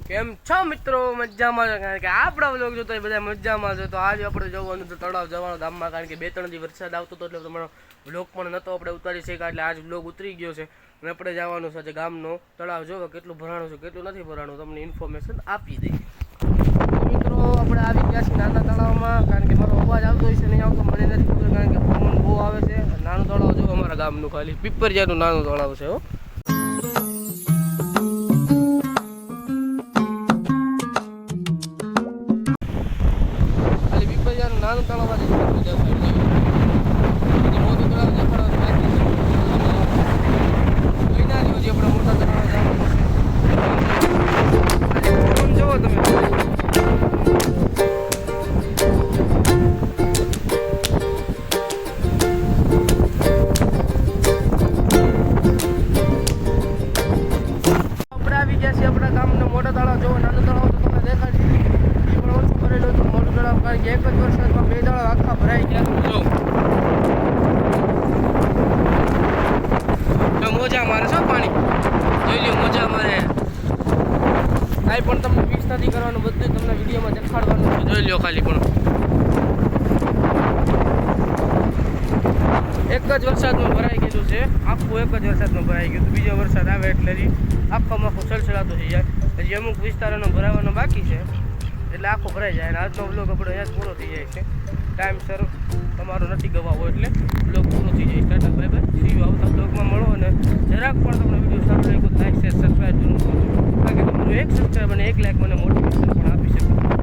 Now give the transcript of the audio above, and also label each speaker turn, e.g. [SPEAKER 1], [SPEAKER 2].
[SPEAKER 1] કેમ છો મિત્રો? મજામાં છો? કારણ કે આપણા વ્લોગ જોતો એ બધા મજામાં છે. તો આજે આપણે જવાનું તો તળાવ જવાનું ગામમાં, કારણ કે 2-3 દી વરસાદ આવતો હતો એટલે તમારો વ્લોગ પણ નહોતો આપણે ઉતારી શક્યા. એટલે આજ વ્લોગ ઉતરી ગયો છે અને આપણે જવાનું છે ગામનો તળાવ. જોવો કેટલું ભરાણું છે કેટલું નથી ભરાણું, તમને ઇન્ફોર્મેશન આપી દઈ. મિત્રો આપણે આવી ગયા છીએ નાના તળાવમાં, કારણ કે મારો અવાજ આવતો હોય છે નહીં આવતો મને નથી ખબર, કારણ કે પવન બહુ આવે છે. નાનું તળાવ જો અમારા ગામનું, ખાલી પીપરિયાનું નાનું તળાવ છે હો. નાનું તળાવ મોટું તળાવ હજી આપણે મોટા તળાવ જવાનું છે. જોવો તમે આપણે આવી ગયા છીએ આપણા ગામનો મોટો તળાવ. જોવો નાનું તળાવ તો તમને દેખાડી એ પણ ઓછું કરેલું હતું. મોટું તળાવ કારણ કે એક જ વરસાદમાં 2 તળાવ આખા ભરાઈ ગયા. જો મોજા મારે છો પાણી જોઈ લ્યો, મોજા મારે કાંઈ પણ તમને ફિક્સ નથી કરવાનું, બધું તમને વિડીયોમાં દેખાડવાનું છે. જોઈ લ્યો ખાલી પણ એક જ વરસાદમાં ભરાઈ ગયેલું છે, આખું એક જ વરસાદમાં ભરાઈ ગયું. બીજો વરસાદ આવે એટલે આખો સલસલાતો થઈ જાય. હજી અમુક વિસ્તારોનો ભરાવાનો બાકી છે એટલે આખો ભરાઈ જાય. અને આજનો બ્લોગ આપણો અહીંયા જ પૂરો થઈ જાય છે. ટાઈમસર તમારો નથી ગવાવો એટલે બ્લોગ પૂરો થઈ જાય. Tata bye bye, C you. આવતા બ્લોગમાં મળો. અને જરાક પણ તમને વિડીયો સારું લાગ્યું લાઈક શેર સબસ્ક્રાઈબ જરૂર કરજો, કારણ કે તમારું એક સબસ્ક્રાઈબ અને 1 લાઈક મને મોટિવેશન પણ આપી શકે.